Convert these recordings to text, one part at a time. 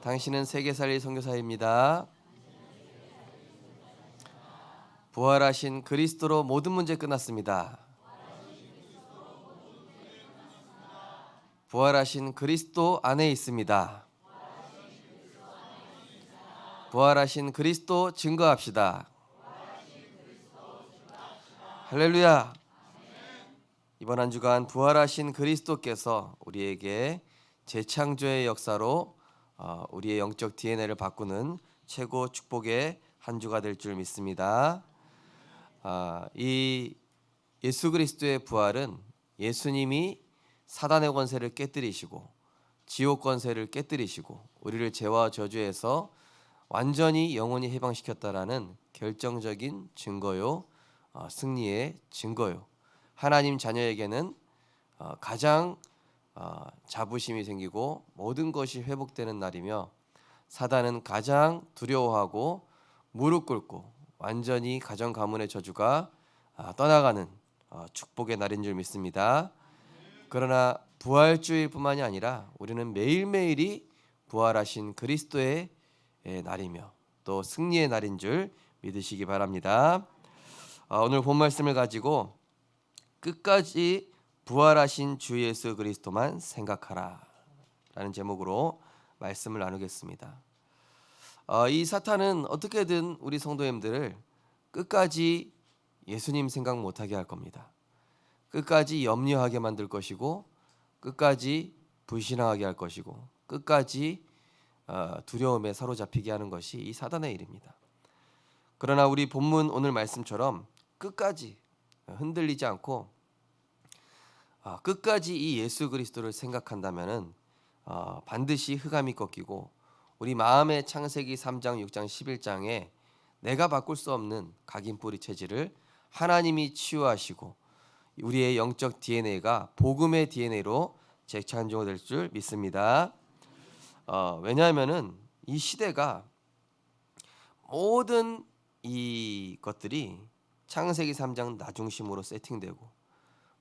당신은 세계살리 선교사입니다. 부활하신 그리스도로 모든 문제 끝났습니다. 부활하신 그리스도 안에 있습니다. 부활하신 그리스도 증거합시다. 할렐루야. 이번 한 주간 부활하신 그리스도께서 우리에게 재창조의 역사로 우리의 영적 DNA를 바꾸는 최고 축복의 한 주가 될 줄 믿습니다. 이 예수 그리스도의 부활은 예수님이 사단의 권세를 깨뜨리시고 지옥 권세를 깨뜨리시고 우리를 죄와 저주에서 완전히 영원히 해방시켰다라는 결정적인 증거요, 승리의 증거요. 하나님 자녀에게는 가장 자부심이 생기고 모든 것이 회복되는 날이며, 사단은 가장 두려워하고 무릎 꿇고 완전히 가정 가문의 저주가 떠나가는 축복의 날인 줄 믿습니다. 그러나 부활주일뿐만이 아니라 우리는 매일매일이 부활하신 그리스도의 날이며 또 승리의 날인 줄 믿으시기 바랍니다. 오늘 본 말씀을 가지고 끝까지 부활하신 주 예수 그리스도만 생각하라 라는 제목으로 말씀을 나누겠습니다. 이 사탄은 어떻게든 우리 성도님들을 끝까지 예수님 생각 못하게 할 겁니다. 끝까지 염려하게 만들 것이고, 끝까지 불신앙하게 할 것이고, 끝까지 두려움에 사로잡히게 하는 것이 이 사단의 일입니다. 그러나 우리 본문 오늘 말씀처럼 끝까지 흔들리지 않고 끝까지 이 예수 그리스도를 생각한다면은 반드시 흑암이 꺾이고 우리 마음의 창세기 3장, 6장, 11장에 내가 바꿀 수 없는 각인뿌리 체질을 하나님이 치유하시고 우리의 영적 DNA가 복음의 DNA로 재창조될 줄 믿습니다. 왜냐하면은 이 시대가 모든 이 것들이 창세기 3장 나 중심으로 세팅되고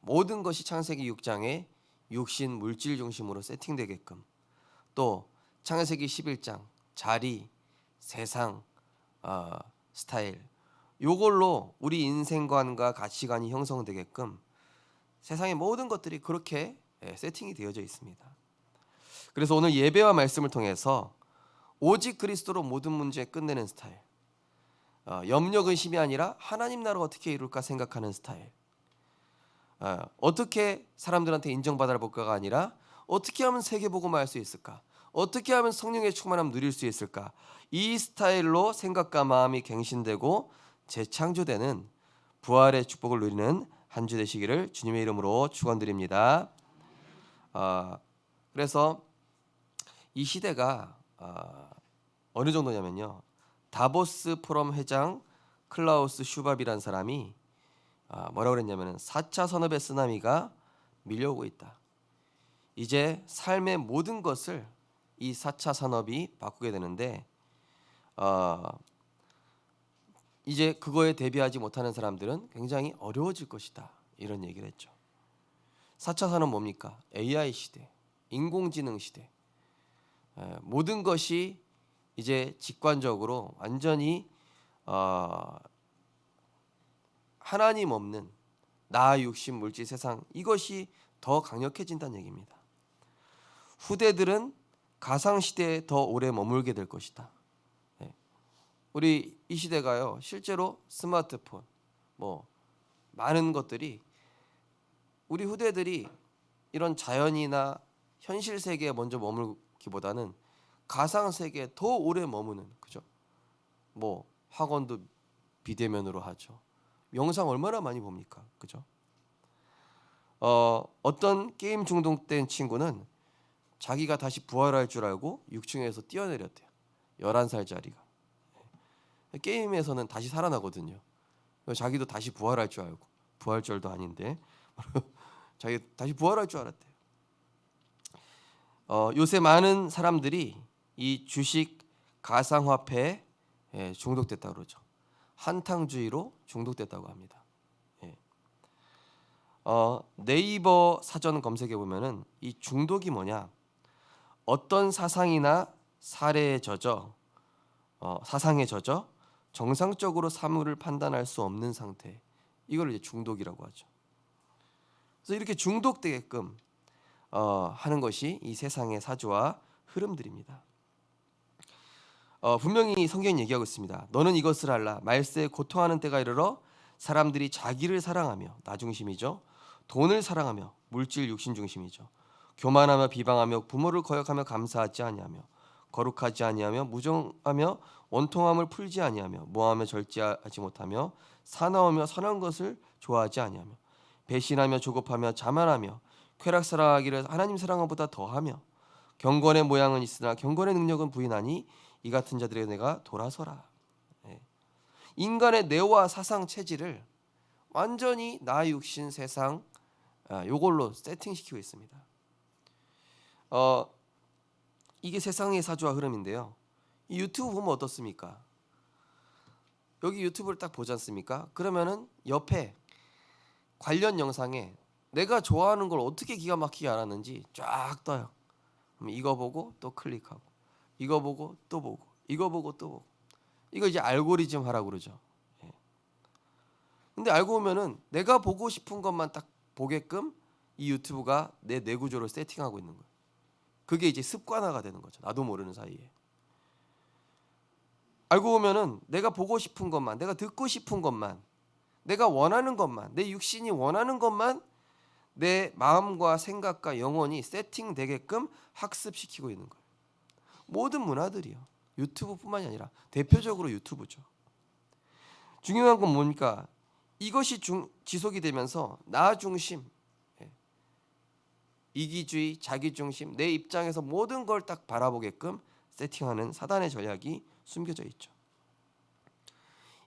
모든 것이 창세기 6장에 육신 물질 중심으로 세팅되게끔, 또 창세기 11장 자리, 세상, 스타일 요걸로 우리 인생관과 가치관이 형성되게끔 세상의 모든 것들이 그렇게 세팅이 되어져 있습니다. 그래서 오늘 예배와 말씀을 통해서 오직 그리스도로 모든 문제 끝내는 스타일, 염려 근심이 아니라 하나님 나라 어떻게 이룰까 생각하는 스타일, 어떻게 사람들한테 인정받아 볼까가 아니라 어떻게 하면 세계복음을 할 수 있을까, 어떻게 하면 성령의 충만함을 누릴 수 있을까, 이 스타일로 생각과 마음이 갱신되고 재창조되는 부활의 축복을 누리는 한 주 되시기를 주님의 이름으로 축원드립니다. 그래서 이 시대가 어느 정도냐면요, 다보스 포럼 회장 클라우스 슈밥이라는 사람이 뭐라고 그랬냐면 4차 산업의 쓰나미가 밀려오고 있다. 이제 삶의 모든 것을 이 4차 산업이 바꾸게 되는데 이제 그거에 대비하지 못하는 사람들은 굉장히 어려워질 것이다, 이런 얘기를 했죠. 4차 산업 뭡니까? AI 시대, 인공지능 시대. 모든 것이 이제 직관적으로 완전히 하나님 없는 나, 육신, 물질, 세상, 이것이 더 강력해진다는 얘기입니다. 후대들은 가상시대에 더 오래 머물게 될 것이다. 우리 이 시대가요, 실제로 스마트폰, 많은 것들이 우리 후대들이 이런 자연이나 현실 세계에 먼저 머물기보다는 가상 세계에 더 오래 머무는, 그죠? 학원도 비대면으로 하죠. 영상 얼마나 많이 봅니까, 그죠? 어떤 게임 중독된 친구는 자기가 다시 부활할 줄 알고 6층에서 뛰어내렸대요. 11살짜리가. 게임에서는 다시 살아나거든요. 자기도 다시 부활할 줄 알고, 부활절도 아닌데 자기 다시 부활할 줄 알았대요. 요새 많은 사람들이 이 주식 가상화폐에 중독됐다고 그러죠. 한탕주의로 중독됐다고 합니다. 네이버 사전 검색해 보면은 이 중독이 뭐냐, 어떤 사상이나 사례에 젖어 사상에 젖어 정상적으로 사물을 판단할 수 없는 상태. 이걸 이제 중독이라고 하죠. 그래서 이렇게 중독되게끔 하는 것이 이 세상의 사주와 흐름들입니다. 분명히 성경이 얘기하고 있습니다. 너는 이것을 알라. 말세에 고통하는 때가 이르러 사람들이 자기를 사랑하며 나 중심이죠. 돈을 사랑하며 물질 육신 중심이죠. 교만하며 비방하며 부모를 거역하며 감사하지 아니하며 거룩하지 아니하며 무정하며 원통함을 풀지 아니하며 모함하며 절제하지 못하며 사나우며 선한 것을 좋아하지 아니하며 배신하며 조급하며 자만하며 쾌락 사랑하기를 하나님 사랑함보다 더하며 경건의 모양은 있으나 경건의 능력은 부인하니 이 같은 자들에게 내가 돌아서라. 예. 인간의 뇌와 사상 체질을 완전히 나 육신 세상 요걸로 세팅시키고 있습니다. 이게 세상의 사주와 흐름인데요. 이 유튜브 보면 어떻습니까? 여기 유튜브를 딱 보지 않습니까? 그러면은 옆에 관련 영상에 내가 좋아하는 걸 어떻게 기가 막히게 알았는지 쫙 떠요. 그럼 이거 보고 또 클릭하고 이거 보고 또 보고 이거 보고 또 보고 이거 이제 알고리즘 하라고 그러죠. 예. 근데 알고 보면은 내가 보고 싶은 것만 딱 보게끔 이 유튜브가 내 뇌구조를 세팅하고 있는 거예요. 그게 이제 습관화가 되는 거죠. 나도 모르는 사이에. 알고 보면은 내가 보고 싶은 것만, 내가 듣고 싶은 것만, 내가 원하는 것만, 내 육신이 원하는 것만 내 마음과 생각과 영혼이 세팅되게끔 학습시키고 있는 거예요. 모든 문화들이요. 유튜브뿐만이 아니라 대표적으로 유튜브죠. 중요한 건 뭡니까? 이것이 지속이 되면서 나 중심, 이기주의, 자기중심, 내 입장에서 모든 걸 딱 바라보게끔 세팅하는 사단의 전략이 숨겨져 있죠.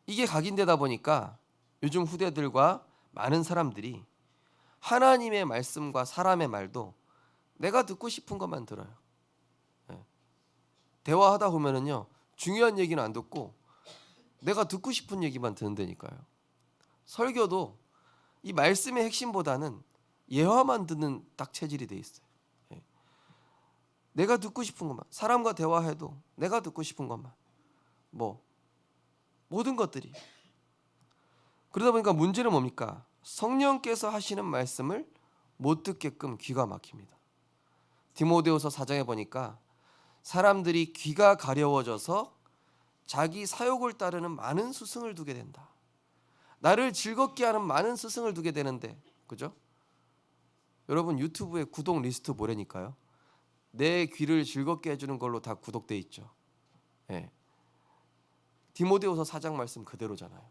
이게 각인되다 보니까 요즘 후대들과 많은 사람들이 하나님의 말씀과 사람의 말도 내가 듣고 싶은 것만 들어요. 대화하다 보면은요 중요한 얘기는 안 듣고 내가 듣고 싶은 얘기만 듣는다니까요. 설교도 이 말씀의 핵심보다는 예화만 듣는 딱 체질이 돼 있어요. 내가 듣고 싶은 것만, 사람과 대화해도 내가 듣고 싶은 것만, 모든 것들이. 그러다 보니까 문제는 뭡니까? 성령께서 하시는 말씀을 못 듣게끔 귀가 막힙니다. 디모데후서 4장에 보니까 사람들이 귀가 가려워져서 자기 사욕을 따르는 많은 스승을 두게 된다. 나를 즐겁게 하는 많은 스승을 두게 되는데, 그죠? 여러분 유튜브에 구독 리스트 모래니까요. 내 귀를 즐겁게 해주는 걸로 다 구독돼 있죠. 예. 디모데후서 4장 말씀 그대로잖아요.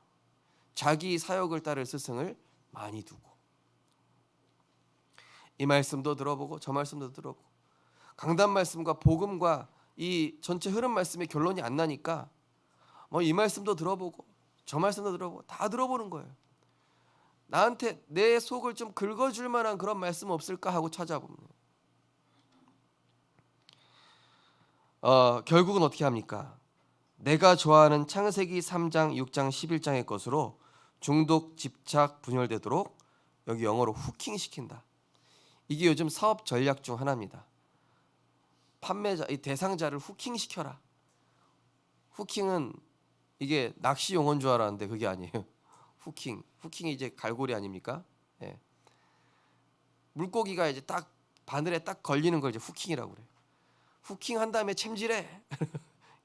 자기 사욕을 따를 스승을 많이 두고 이 말씀도 들어보고 저 말씀도 들어보고 강단 말씀과 복음과 이 전체 흐름 말씀의 결론이 안 나니까 이 말씀도 들어보고 저 말씀도 들어보고 다 들어보는 거예요. 나한테 내 속을 좀 긁어줄 만한 그런 말씀 없을까 하고 찾아보면 결국은 어떻게 합니까? 내가 좋아하는 창세기 3장, 6장, 11장의 것으로 중독, 집착, 분열되도록 여기 영어로 후킹시킨다. 이게 요즘 사업 전략 중 하나입니다. 판매자, 이 대상자를 후킹시켜라. 후킹은 이게 낚시 용어인 줄 알았는데 그게 아니에요. 후킹이 이제 갈고리 아닙니까? 예. 물고기가 이제 딱 바늘에 딱 걸리는 걸 이제 후킹이라고 그래요. 후킹 한 다음에 챔질해.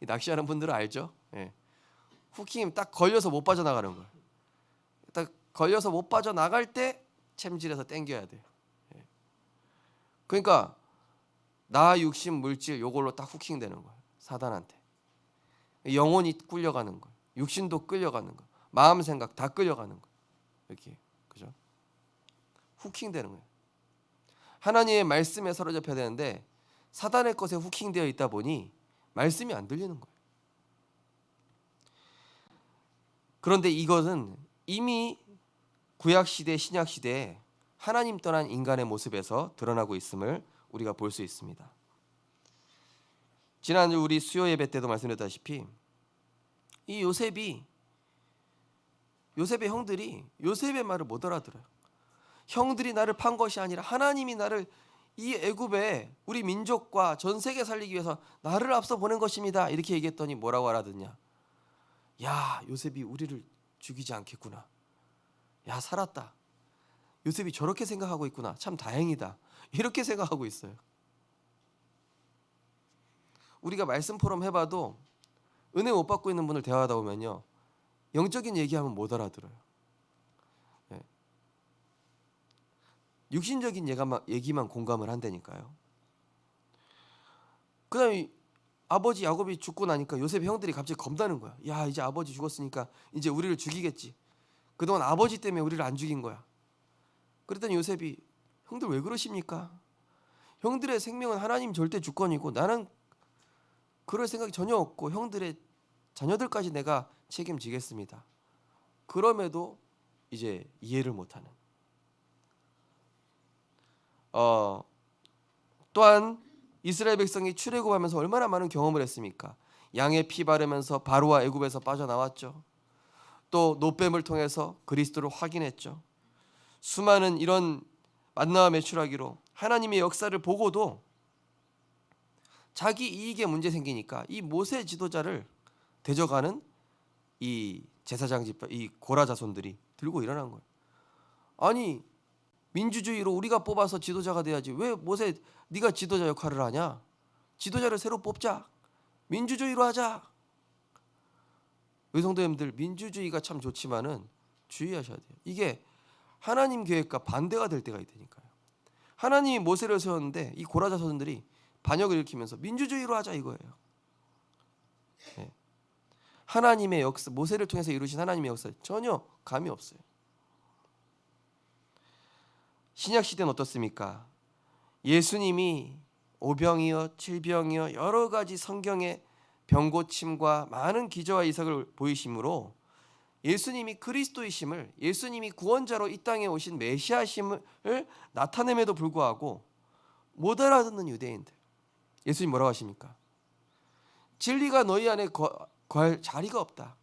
낚시하는 분들은 알죠? 예. 후킹 딱 걸려서 못 빠져나가는 거예요. 딱 걸려서 못 빠져나갈 때 챔질해서 당겨야 돼요. 예. 그러니까 나 육신 물질 요걸로 딱 후킹되는 거예요. 사단한테. 영혼이 끌려가는 거예요. 육신도 끌려가는 거예요. 마음 생각 다 끌려가는 거예요. 이렇게. 그죠? 후킹되는 거예요. 하나님의 말씀에 사로잡혀야 되는데 사단의 것에 후킹되어 있다 보니 말씀이 안 들리는 거예요. 그런데 이것은 이미 구약 시대, 신약 시대에 하나님 떠난 인간의 모습에서 드러나고 있음을 우리가 볼 수 있습니다. 지난주 우리 수요 예배 때도 말씀드렸다시피 이 요셉의 형들이 요셉의 말을 못 알아들어요. 형들이 나를 판 것이 아니라 하나님이 나를 이 애굽에 우리 민족과 전 세계 살리기 위해서 나를 앞서 보낸 것입니다. 이렇게 얘기했더니 뭐라고 알아듣냐? 야, 요셉이 우리를 죽이지 않겠구나. 야, 살았다. 요셉이 저렇게 생각하고 있구나. 참 다행이다. 이렇게 생각하고 있어요. 우리가 말씀 포럼 해봐도 은혜 못 받고 있는 분을 대화하다 보면요, 영적인 얘기하면 못 알아들어요. 예. 육신적인 얘기만 공감을 한다니까요. 그 다음에 아버지 야곱이 죽고 나니까 요셉 형들이 갑자기 겁나는 거야. 야, 이제 아버지 죽었으니까 이제 우리를 죽이겠지. 그동안 아버지 때문에 우리를 안 죽인 거야. 그랬더니 요셉이, 형들 왜 그러십니까? 형들의 생명은 하나님 절대 주권이고 나는 그럴 생각이 전혀 없고 형들의 자녀들까지 내가 책임지겠습니다. 그럼에도 이제 이해를 못하는. 또한 이스라엘 백성이 출애굽하면서 얼마나 많은 경험을 했습니까? 양의 피 바르면서 바로와 애굽에서 빠져나왔죠. 또 노뱀을 통해서 그리스도를 확인했죠. 수많은 이런 만나와 메추라기로 하나님의 역사를 보고도 자기 이익에 문제 생기니까 이 모세 지도자를 대적하는 이 제사장 집파, 이 고라 자손들이 들고 일어난 거예요. 아니, 민주주의로 우리가 뽑아서 지도자가 돼야지 왜 모세 네가 지도자 역할을 하냐? 지도자를 새로 뽑자. 민주주의로 하자. 성도님들, 민주주의가 참 좋지만은 주의하셔야 돼요. 이게 하나님 계획과 반대가 될 때가 있다니까요. 하나님이 모세를 세웠는데 이 고라 자손들이 반역을 일으키면서 민주주의로 하자 이거예요. 네. 하나님의 역사, 모세를 통해서 이루신 하나님의 역사 전혀 감이 없어요. 신약 시대는 어떻습니까? 예수님이 오병이어 칠병이어 여러 가지 성경의 병고침과 많은 기저와 이삭을 보이심으로 예수님이 그리스도이심을, 예수님이 구원자로 이 땅에 오신 메시아심을 나타냄에도 불구하고 못 알아듣는 유대인들, 예수님 뭐라고 하십니까? 진리가 너희 안에 거할 자리가 없다.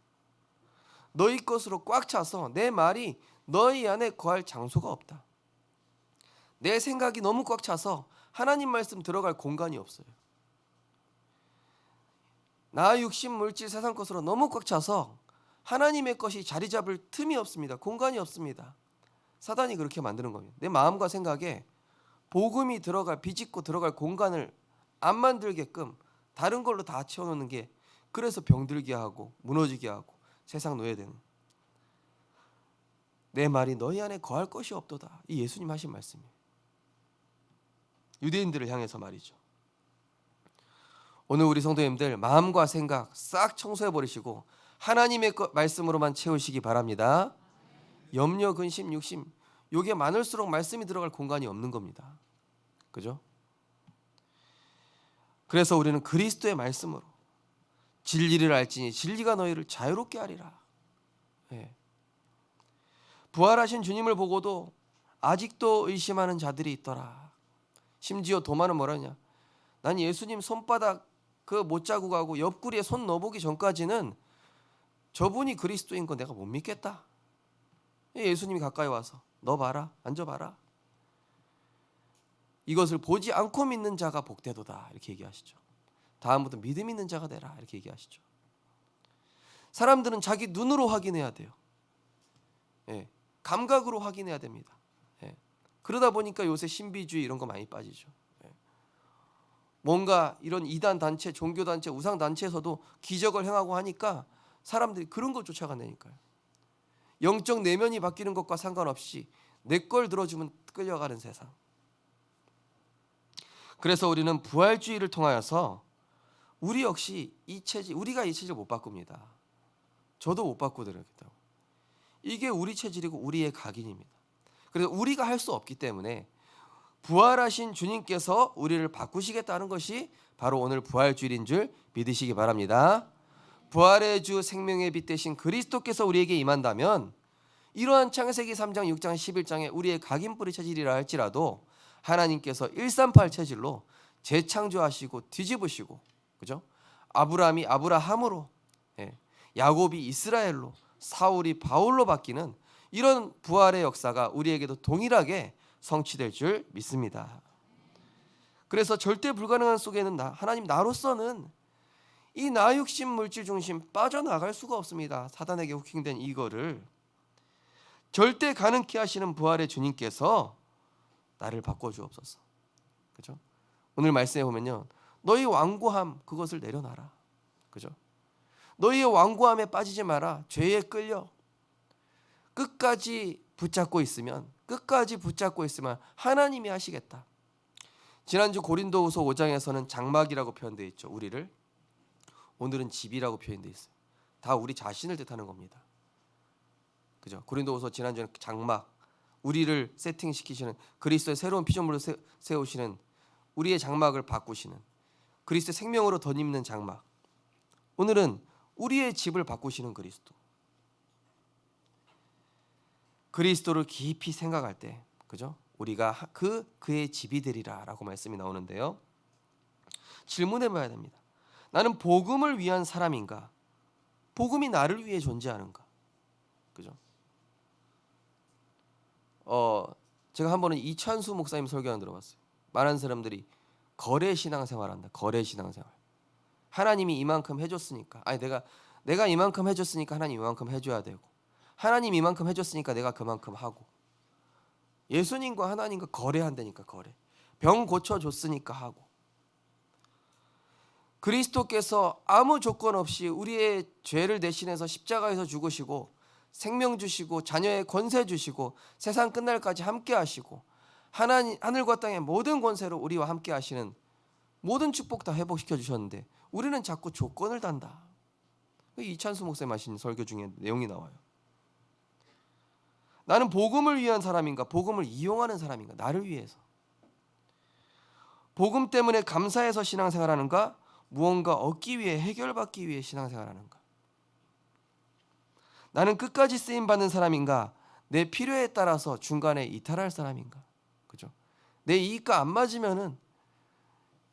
너희 것으로 꽉 차서 내 말이 너희 안에 거할 장소가 없다. 내 생각이 너무 꽉 차서 하나님 말씀 들어갈 공간이 없어요. 나 육신 물질 세상 것으로 너무 꽉 차서 하나님의 것이 자리 잡을 틈이 없습니다. 공간이 없습니다. 사단이 그렇게 만드는 겁니다. 내 마음과 생각에 복음이 들어갈, 비집고 들어갈 공간을 안 만들게끔 다른 걸로 다 채워놓는 게, 그래서 병들게 하고 무너지게 하고 세상 노예되는. 내 말이 너희 안에 거할 것이 없도다. 이 예수님 하신 말씀이에요. 유대인들을 향해서 말이죠. 오늘 우리 성도님들 마음과 생각 싹 청소해 버리시고 하나님의 말씀으로만 채우시기 바랍니다. 염려, 근심, 육심 요게 많을수록 말씀이 들어갈 공간이 없는 겁니다. 그죠? 그래서 우리는 그리스도의 말씀으로 진리를 알지니 진리가 너희를 자유롭게 하리라. 네. 부활하신 주님을 보고도 아직도 의심하는 자들이 있더라. 심지어 도마는 뭐라냐? 난 예수님 손바닥 그 못자국하고 옆구리에 손 넣어보기 전까지는 저분이 그리스도인 거 내가 못 믿겠다. 예수님이 가까이 와서 너 봐라, 앉아봐라. 이것을 보지 않고 믿는 자가 복되도다 이렇게 얘기하시죠. 다음부터 믿음 있는 자가 되라 이렇게 얘기하시죠. 사람들은 자기 눈으로 확인해야 돼요. 예, 감각으로 확인해야 됩니다. 예, 그러다 보니까 요새 신비주의 이런 거 많이 빠지죠. 예, 뭔가 이런 이단 단체, 종교 단체, 우상 단체에서도 기적을 행하고 하니까 사람들이 그런 걸 쫓아간다니까요. 영적 내면이 바뀌는 것과 상관없이 내 걸 들어주면 끌려가는 세상. 그래서 우리는 부활주의를 통하여서 우리 역시 우리가 이 체질 못 바꿉니다. 저도 못 바꾸더라고요. 이게 우리 체질이고 우리의 각인입니다. 그래서 우리가 할 수 없기 때문에 부활하신 주님께서 우리를 바꾸시겠다는 것이 바로 오늘 부활주일인 줄 믿으시기 바랍니다. 부활의 주 생명의 빛 되신 그리스도께서 우리에게 임한다면 이러한 창세기 3장, 6장, 11장에 우리의 각인뿌리 체질이라 할지라도 하나님께서 138 체질로 재창조하시고 뒤집으시고, 그죠? 아브라함이 아브라함으로, 야곱이 이스라엘로, 사울이 바울로 바뀌는 이런 부활의 역사가 우리에게도 동일하게 성취될 줄 믿습니다. 그래서 절대 불가능한 속에는 하나님 나로서는 이 나 육신 물질 중심 빠져나갈 수가 없습니다. 사단에게 후킹된 이거를 절대 가능케 하시는 부활의 주님께서 나를 바꿔주옵소서. 그죠? 오늘 말씀에 보면요, 너희 완고함 그것을 내려놔라. 그죠? 너희의 완고함에 빠지지 마라. 죄에 끌려 끝까지 붙잡고 있으면 하나님이 하시겠다. 지난주 고린도후서 5장에서는 장막이라고 표현되어 있죠. 우리를. 오늘은 집이라고 표현되어 있어요. 다 우리 자신을 뜻하는 겁니다. 그죠? 고린도후서 지난주는 장막, 우리를 세팅시키시는, 그리스도의 새로운 피조물로 세우시는, 우리의 장막을 바꾸시는, 그리스도의 생명으로 덧입는 장막. 오늘은 우리의 집을 바꾸시는 그리스도. 그리스도를 깊이 생각할 때, 그죠? 우리가 그의 집이 되리라라고 말씀이 나오는데요. 질문해봐야 됩니다. 나는 복음을 위한 사람인가? 복음이 나를 위해 존재하는가? 그죠? 제가 한 번은 이찬수 목사님 설교를 들어봤어요. 많은 사람들이 거래 신앙생활한다. 거래 신앙생활. 하나님이 이만큼 해줬으니까, 아니 내가 이만큼 해줬으니까 하나님 이만큼 해줘야 되고, 하나님 이만큼 해줬으니까 내가 그만큼 하고, 예수님과 하나님과 거래한다니까. 거래. 병 고쳐줬으니까 하고, 그리스도께서 아무 조건 없이 우리의 죄를 대신해서 십자가에서 죽으시고 생명 주시고 자녀의 권세 주시고 세상 끝날까지 함께 하시고 하늘과 땅의 모든 권세로 우리와 함께 하시는 모든 축복 다 회복시켜 주셨는데 우리는 자꾸 조건을 단다. 이찬수 목사님 하신 설교 중에 내용이 나와요. 나는 복음을 위한 사람인가? 복음을 이용하는 사람인가? 나를 위해서. 복음 때문에 감사해서 신앙생활하는가? 무언가 얻기 위해, 해결받기 위해 신앙생활하는가? 나는 끝까지 쓰임받는 사람인가? 내 필요에 따라서 중간에 이탈할 사람인가? 그죠? 내 이익과 안 맞으면은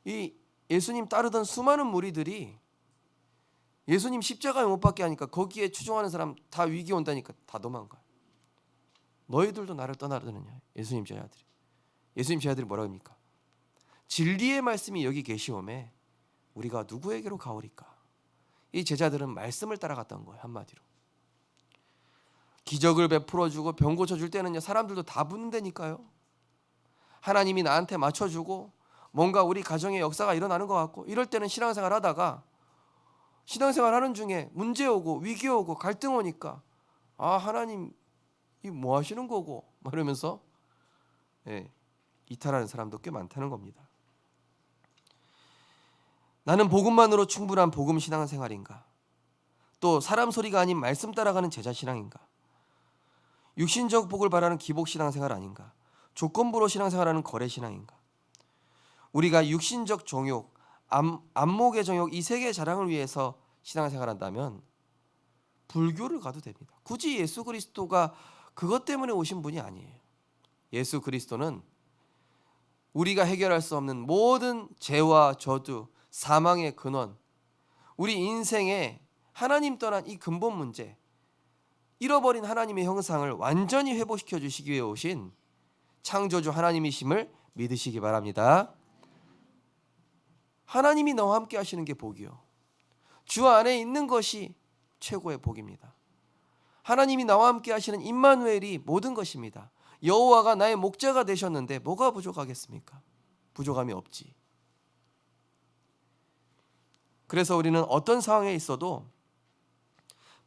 이 예수님 따르던 수많은 무리들이 예수님 십자가에 못 박게 하니까 거기에 추종하는 사람 다 위기 온다니까 다 도망가. 너희들도 나를 떠나느냐? 예수님 제자들이. 예수님 제자들이 뭐라고 합니까? 진리의 말씀이 여기 계시오매 우리가 누구에게로 가오리까? 이 제자들은 말씀을 따라갔던 거예요. 한마디로. 기적을 베풀어주고 병 고쳐줄 때는요, 사람들도 다 붙는다니까요. 하나님이 나한테 맞춰주고 뭔가 우리 가정의 역사가 일어나는 것 같고 이럴 때는 신앙생활 하다가 신앙생활 하는 중에 문제 오고 위기 오고 갈등 오니까 하나님 이 뭐 하시는 거고 막 이러면서 이탈하는 사람도 꽤 많다는 겁니다. 나는 복음만으로 충분한 복음 신앙생활인가? 또 사람 소리가 아닌 말씀 따라가는 제자 신앙인가? 육신적 복을 바라는 기복 신앙생활 아닌가? 조건부로 신앙생활하는 거래 신앙인가? 우리가 육신적 정욕, 안목의 정욕 이 세 개의 자랑을 위해서 신앙생활한다면 불교를 가도 됩니다. 굳이 예수 그리스도가 그것 때문에 오신 분이 아니에요. 예수 그리스도는 우리가 해결할 수 없는 모든 죄와 저주, 사망의 근원, 우리 인생의 하나님 떠난 이 근본 문제, 잃어버린 하나님의 형상을 완전히 회복시켜 주시기 위해 오신 창조주 하나님이심을 믿으시기 바랍니다. 하나님이 너와 함께 하시는 게 복이요. 주 안에 있는 것이 최고의 복입니다. 하나님이 나와 함께 하시는 임마누엘이 모든 것입니다. 여호와가 나의 목자가 되셨는데 뭐가 부족하겠습니까? 부족함이 없지. 그래서 우리는 어떤 상황에 있어도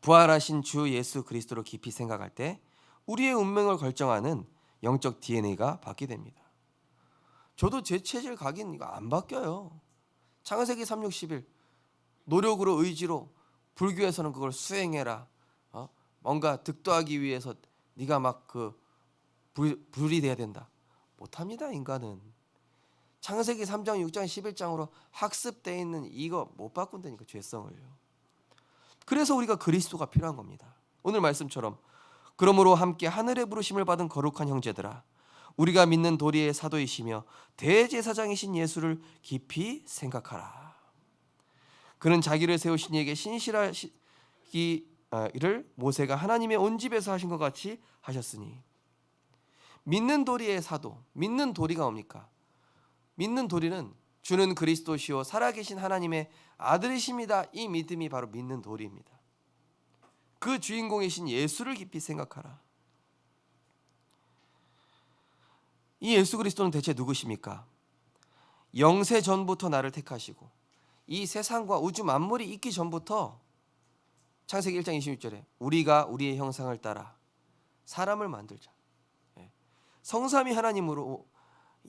부활하신 주 예수 그리스도를 깊이 생각할 때 우리의 운명을 결정하는 영적 DNA가 바뀌게 됩니다. 저도 제 체질 각인 이거 안 바뀌어요. 창세기 3, 60일 노력으로 의지로 불교에서는 그걸 수행해라. 뭔가 득도하기 위해서 네가 막 불이 돼야 된다. 못합니다. 인간은. 창세기 3장, 6장, 11장으로 학습되어 있는 이거 못 바꾼다니까 죄성을요. 그래서 우리가 그리스도가 필요한 겁니다. 오늘 말씀처럼 그러므로 함께 하늘의 부르심을 받은 거룩한 형제들아 우리가 믿는 도리의 사도이시며 대제사장이신 예수를 깊이 생각하라. 그는 자기를 세우신 이에게 신실하기를 모세가 하나님의 온 집에서 하신 것 같이 하셨으니 믿는 도리의 사도, 믿는 도리가 뭡니까? 믿는 도리는 주는 그리스도시요 살아계신 하나님의 아들이십니다. 이 믿음이 바로 믿는 도리입니다. 그 주인공이신 예수를 깊이 생각하라. 이 예수 그리스도는 대체 누구십니까? 영세 전부터 나를 택하시고 이 세상과 우주 만물이 있기 전부터 창세기 1장 26절에 우리가 우리의 형상을 따라 사람을 만들자. 성삼위 하나님으로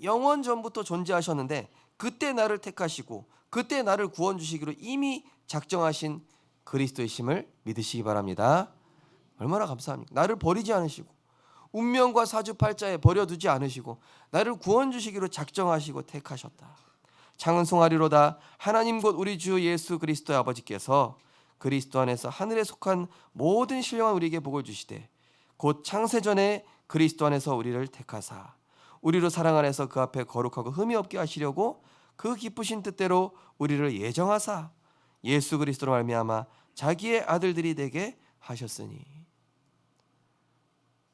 영원 전부터 존재하셨는데 그때 나를 택하시고 그때 나를 구원 주시기로 이미 작정하신 그리스도이심을 믿으시기 바랍니다. 얼마나 감사합니까? 나를 버리지 않으시고 운명과 사주팔자에 버려두지 않으시고 나를 구원 주시기로 작정하시고 택하셨다. 찬송하리로다. 하나님 곧 우리 주 예수 그리스도의 아버지께서 그리스도 안에서 하늘에 속한 모든 신령한 우리에게 복을 주시되 곧 창세전에 그리스도 안에서 우리를 택하사 우리로 사랑 안에서 그 앞에 거룩하고 흠이 없게 하시려고 그 기쁘신 뜻대로 우리를 예정하사 예수 그리스도로 말미암아 자기의 아들들이 되게 하셨으니.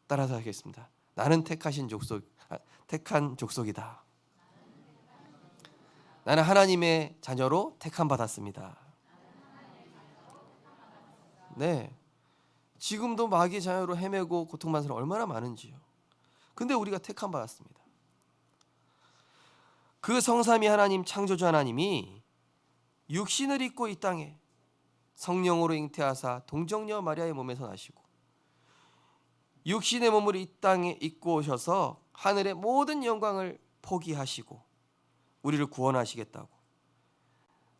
따라서 하겠습니다. 나는 택한 족속이다. 나는 하나님의 자녀로 택함 받았습니다. 네, 지금도 마귀의 자녀로 헤매고 고통받는 사람 얼마나 많은지요. 근데 우리가 택함 받았습니다. 그 성삼위 하나님 창조주 하나님이 육신을 입고 이 땅에 성령으로 잉태하사 동정녀 마리아의 몸에서 나시고 육신의 몸을 이 땅에 입고 오셔서 하늘의 모든 영광을 포기하시고 우리를 구원하시겠다고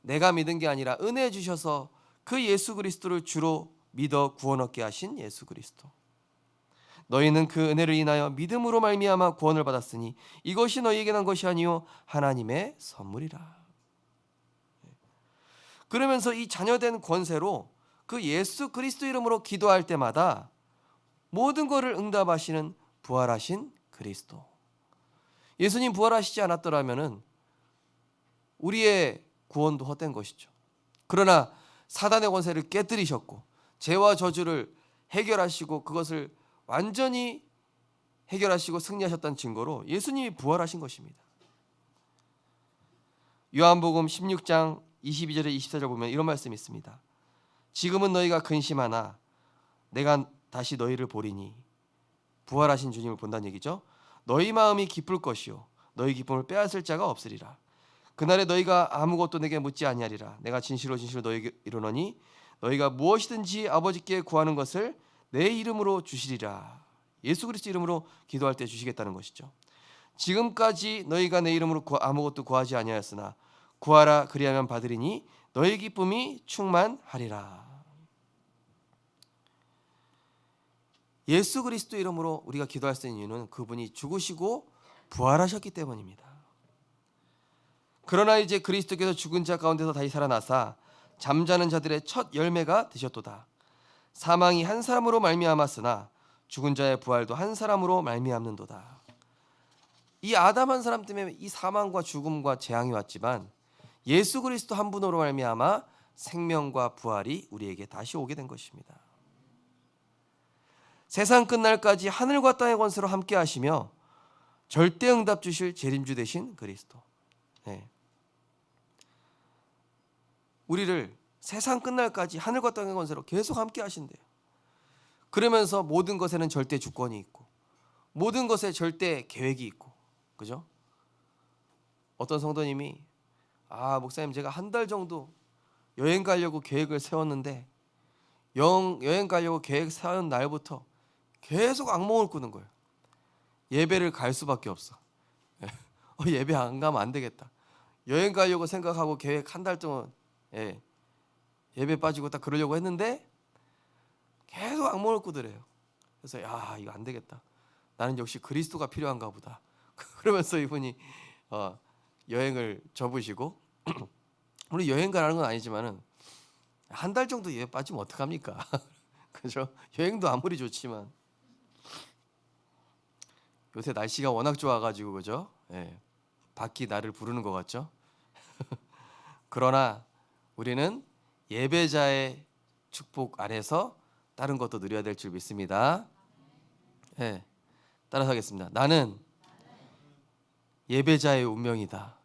내가 믿은 게 아니라 은혜 주셔서 그 예수 그리스도를 주로 믿어 구원 얻게 하신 예수 그리스도. 너희는 그 은혜를 인하여 믿음으로 말미암아 구원을 받았으니 이것이 너희에게 난 것이 아니요 하나님의 선물이라. 그러면서 이 자녀된 권세로 그 예수 그리스도 이름으로 기도할 때마다 모든 것을 응답하시는 부활하신 그리스도. 예수님 부활하시지 않았더라면은 우리의 구원도 헛된 것이죠. 그러나 사단의 권세를 깨뜨리셨고 죄와 저주를 해결하시고 그것을 완전히 해결하시고 승리하셨다는 증거로 예수님이 부활하신 것입니다. 요한복음 16장 22절에 24절 보면 이런 말씀이 있습니다. 지금은 너희가 근심하나 내가 다시 너희를 보리니. 부활하신 주님을 본다는 얘기죠. 너희 마음이 기쁠 것이요 너희 기쁨을 빼앗을 자가 없으리라. 그날에 너희가 아무것도 내게 묻지 아니하리라. 내가 진실로 진실로 너희에게 이르노니 너희가 무엇이든지 아버지께 구하는 것을 내 이름으로 주시리라. 예수 그리스도 이름으로 기도할 때 주시겠다는 것이죠. 지금까지 너희가 내 이름으로 아무것도 구하지 아니하였으나 구하라 그리하면 받으리니 너희 기쁨이 충만하리라. 예수 그리스도 이름으로 우리가 기도할 수 있는 이유는 그분이 죽으시고 부활하셨기 때문입니다. 그러나 이제 그리스도께서 죽은 자 가운데서 다시 살아나사 잠자는 자들의 첫 열매가 되셨도다. 사망이 한 사람으로 말미암았으나 죽은 자의 부활도 한 사람으로 말미암는도다. 이 아담 한 사람 때문에 이 사망과 죽음과 재앙이 왔지만 예수 그리스도 한 분으로 말미암아 생명과 부활이 우리에게 다시 오게 된 것입니다. 세상 끝날까지 하늘과 땅의 권세로 함께 하시며 절대 응답 주실 재림주 되신 그리스도. 네. 우리를 세상 끝날까지 하늘과 땅의 권세로 계속 함께 하신대요. 그러면서 모든 것에는 절대 주권이 있고 모든 것에 절대 계획이 있고, 그죠? 어떤 성도님이 목사님 제가 한 달 정도 여행 가려고 계획을 세웠는데 여행 가려고 계획 세운 날부터 계속 악몽을 꾸는 거예요. 예배를 갈 수밖에 없어. 예배 안 가면 안 되겠다. 여행 가려고 생각하고 계획 한 달 동안 예배 빠지고 딱 그러려고 했는데 계속 악몽을 꾸더래요. 그래서 이거 안 되겠다. 나는 역시 그리스도가 필요한가 보다. 그러면서 이분이 여행을 접으시고 우리 여행 가라는 건 아니지만은 한 달 정도 예배 빠지면 어떡합니까? 그죠? 여행도 아무리 좋지만 요새 날씨가 워낙 좋아가지고 그죠? 밖이 나를 부르는 것 같죠? 그러나 우리는 예배자의 축복 안에서 다른 것도 누려야 될 줄 믿습니다. 따라서 하겠습니다. 나는 예배자의 운명이다.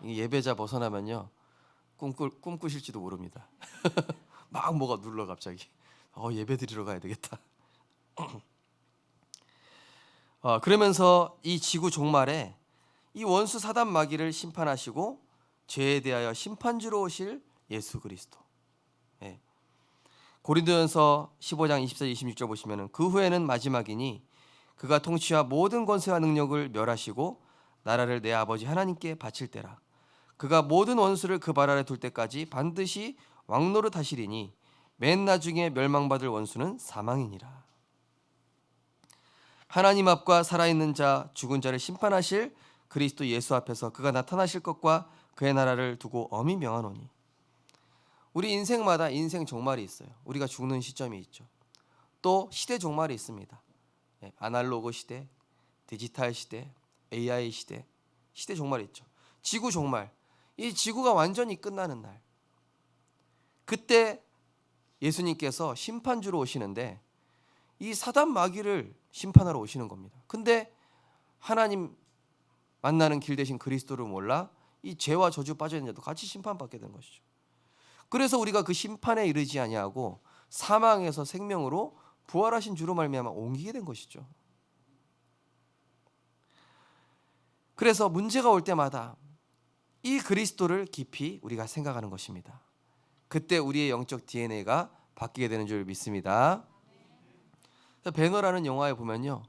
이 예배자 벗어나면요 꿈꾸실지도 모릅니다. 막 뭐가 눌러 갑자기. 예배 드리러 가야 되겠다. 그러면서 이 지구 종말에 이 원수 사단 마귀를 심판하시고 죄에 대하여 심판주로 오실 예수 그리스도. 고린도전서 15장 24, 26절 보시면은 그 후에는 마지막이니 그가 통치와 모든 권세와 능력을 멸하시고 나라를 내 아버지 하나님께 바칠 때라. 그가 모든 원수를 그 발 아래 둘 때까지 반드시 왕노릇 하시리니 맨 나중에 멸망받을 원수는 사망이니라. 하나님 앞과 살아있는 자 죽은 자를 심판하실 그리스도 예수 앞에서 그가 나타나실 것과 그의 나라를 두고 엄히 명하노니. 우리 인생마다 인생 종말이 있어요. 우리가 죽는 시점이 있죠. 또 시대 종말이 있습니다. 아날로그 시대, 디지털 시대, AI 시대, 시대 종말이 있죠. 지구 종말, 이 지구가 완전히 끝나는 날, 그때 예수님께서 심판주로 오시는데 이 사단 마귀를 심판하러 오시는 겁니다. 근데 하나님 만나는 길 대신 그리스도를 몰라 이 죄와 저주 빠져 있는 자도 같이 심판받게 되는 것이죠. 그래서 우리가 그 심판에 이르지 아니하고 사망에서 생명으로 부활하신 주로 말미암아 옮기게 된 것이죠. 그래서 문제가 올 때마다 이 그리스도를 깊이 우리가 생각하는 것입니다. 그때 우리의 영적 DNA가 바뀌게 되는 줄 믿습니다. 배너라는 영화에 보면요,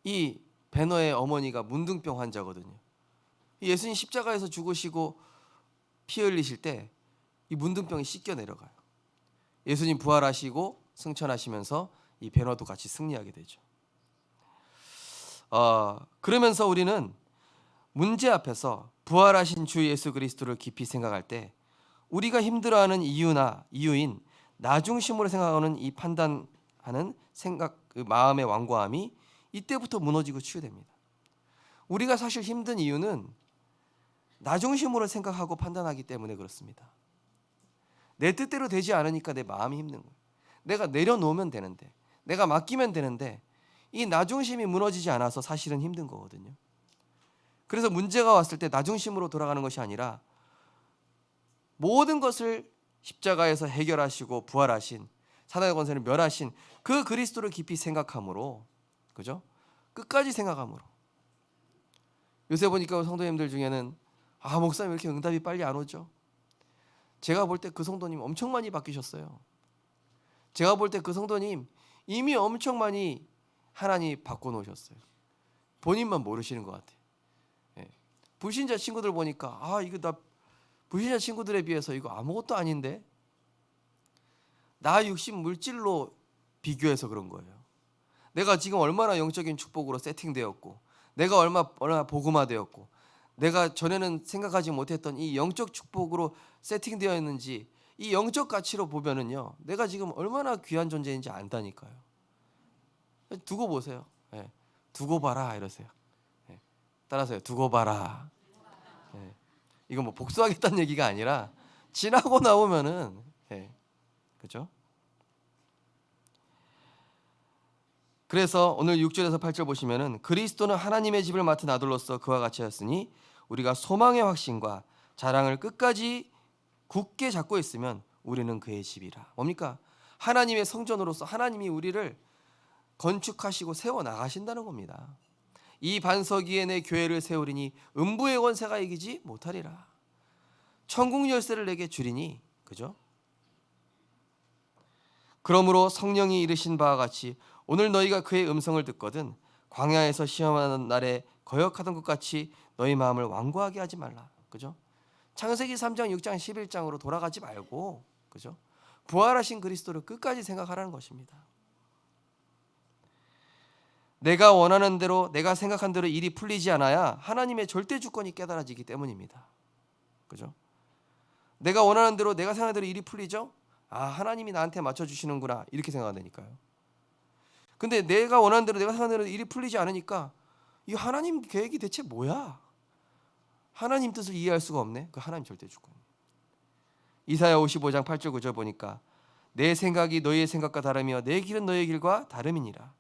이 배너의 어머니가 문둥병 환자거든요. 예수님 십자가에서 죽으시고 피 흘리실 때 이 문둥병이 씻겨 내려가요. 예수님 부활하시고 승천하시면서 이 배너도 같이 승리하게 되죠. 그러면서 우리는 문제 앞에서 부활하신 주 예수 그리스도를 깊이 생각할 때 우리가 힘들어하는 이유인 나 중심으로 생각하는 이 판단하는 생각, 그 마음의 완고함이 이때부터 무너지고 치유됩니다. 우리가 사실 힘든 이유는 나 중심으로 생각하고 판단하기 때문에 그렇습니다. 내 뜻대로 되지 않으니까 내 마음이 힘든 거예요. 내가 내려놓으면 되는데, 내가 맡기면 되는데 이 나 중심이 무너지지 않아서 사실은 힘든 거거든요. 그래서 문제가 왔을 때 나 중심으로 돌아가는 것이 아니라 모든 것을 십자가에서 해결하시고 부활하신, 사단의 권세를 멸하신 그 그리스도를 깊이 생각함으로, 그죠? 끝까지 생각함으로. 요새 보니까 성도님들 중에는 목사님 왜 이렇게 응답이 빨리 안 오죠? 제가 볼 때 그 성도님 엄청 많이 바뀌셨어요. 제가 볼 때 그 성도님 이미 엄청 많이 하나님 바꿔놓으셨어요. 본인만 모르시는 것 같아요. 불신자 친구들 보니까 이거 나 불신자 친구들에 비해서 이거 아무것도 아닌데, 나 육신 물질로 비교해서 그런 거예요. 내가 지금 얼마나 영적인 축복으로 세팅되었고, 내가 얼마나 복음화되었고, 내가 전에는 생각하지 못했던 이 영적 축복으로 세팅되어 있는지, 이 영적 가치로 보면은요, 내가 지금 얼마나 귀한 존재인지 안다니까요. 두고 보세요. 두고 봐라 이러세요. 따라서요. 두고 봐라. 이거 뭐 복수하겠다는 얘기가 아니라 지나고 나오면은, 그죠? 그래서 오늘 6절에서 8절 보시면은 그리스도는 하나님의 집을 맡은 아들로서 그와 같이 하였으니 우리가 소망의 확신과 자랑을 끝까지 굳게 잡고 있으면 우리는 그의 집이라. 뭡니까? 하나님의 성전으로서 하나님이 우리를 건축하시고 세워 나가신다는 겁니다. 이 반석 위에 내 교회를 세우리니 음부의 권세가 이기지 못하리라. 천국 열쇠를 내게 주리니, 그죠? 그러므로 성령이 이르신 바와 같이 오늘 너희가 그의 음성을 듣거든 광야에서 시험하는 날에 거역하던 것 같이 너희 마음을 완고하게 하지 말라. 그죠? 창세기 3장, 6장, 11장으로 돌아가지 말고, 그죠? 부활하신 그리스도를 끝까지 생각하라는 것입니다. 내가 원하는 대로, 내가 생각한 대로 일이 풀리지 않아야 하나님의 절대 주권이 깨달아지기 때문입니다. 그죠? 내가 원하는 대로, 내가 생각한 대로 일이 풀리죠? 하나님이 나한테 맞춰주시는구나, 이렇게 생각하니까요. 근데 내가 원하는 대로, 내가 생각한 대로 일이 풀리지 않으니까 이 하나님 계획이 대체 뭐야? 하나님 뜻을 이해할 수가 없네. 그 하나님 절대 주권. 이사야 55장 8절 9절 보니까 내 생각이 너희의 생각과 다르며 내 길은 너희의 길과 다름이니라.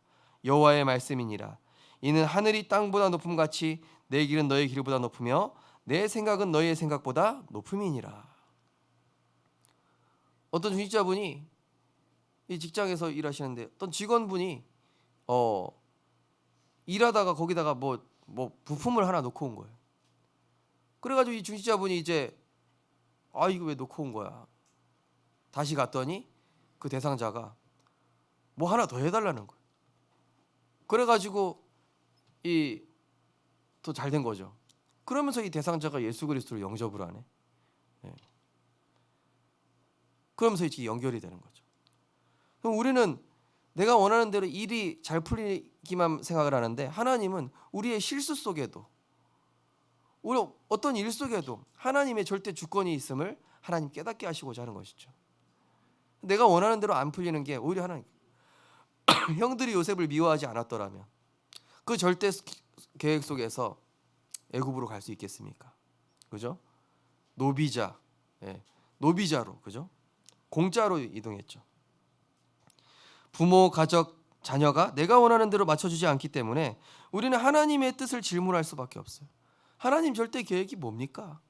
여호와의 말씀이니라. 이는 하늘이 땅보다 높음 같이 내 길은 너희 길보다 높으며 내 생각은 너희의 생각보다 높음이니라. 어떤 중직자분이 이 직장에서 일하시는데 어떤 직원분이 일하다가 거기다가 뭐 부품을 하나 놓고 온 거예요. 그래가지고 이 중직자분이 이제 이거 왜 놓고 온 거야? 다시 갔더니 그 대상자가 뭐 하나 더 해달라는 거예요. 그래가지고 이 더 잘 된 거죠. 그러면서 이 대상자가 예수 그리스도를 영접을 하네. 예. 그러면서 이제 연결이 되는 거죠. 그럼 우리는 내가 원하는 대로 일이 잘 풀리기만 생각을 하는데, 하나님은 우리의 실수 속에도, 우리 어떤 일 속에도 하나님의 절대 주권이 있음을 하나님 깨닫게 하시고자 하는 것이죠. 내가 원하는 대로 안 풀리는 게 오히려 하나님 형들이 요셉을 미워하지 않았더라면 그 절대 계획 속에서 애굽으로 갈 수 있겠습니까? 그죠? 노비자, 노비자로, 그죠? 공짜로 이동했죠. 부모, 가족, 자녀가 내가 원하는 대로 맞춰주지 않기 때문에 우리는 하나님의 뜻을 질문할 수밖에 없어요. 하나님 절대 계획이 뭡니까?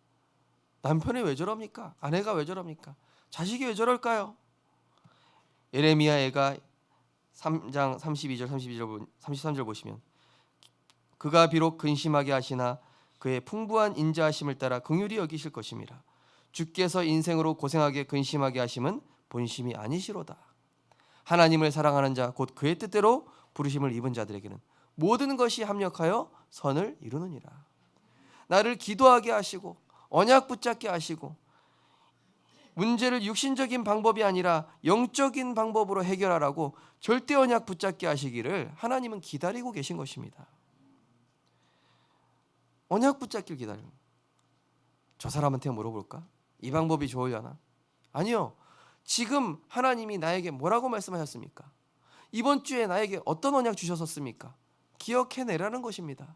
남편이 왜 저럽니까? 아내가 왜 저럽니까? 자식이 왜 저럴까요? 예레미야가 3장 32절, 33절 보시면, 그가 비록 근심하게 하시나 그의 풍부한 인자하심을 따라 긍휼히 여기실 것임이라. 주께서 인생으로 고생하게 근심하게 하심은 본심이 아니시로다. 하나님을 사랑하는 자 곧 그의 뜻대로 부르심을 입은 자들에게는 모든 것이 합력하여 선을 이루느니라. 나를 기도하게 하시고 언약 붙잡게 하시고 문제를 육신적인 방법이 아니라 영적인 방법으로 해결하라고 절대 언약 붙잡게 하시기를 하나님은 기다리고 계신 것입니다. 언약 붙잡기를 기다리는 거예요. 저 사람한테 물어볼까? 이 방법이 좋으려나? 아니요. 지금 하나님이 나에게 뭐라고 말씀하셨습니까? 이번 주에 나에게 어떤 언약 주셨었습니까? 기억해내라는 것입니다.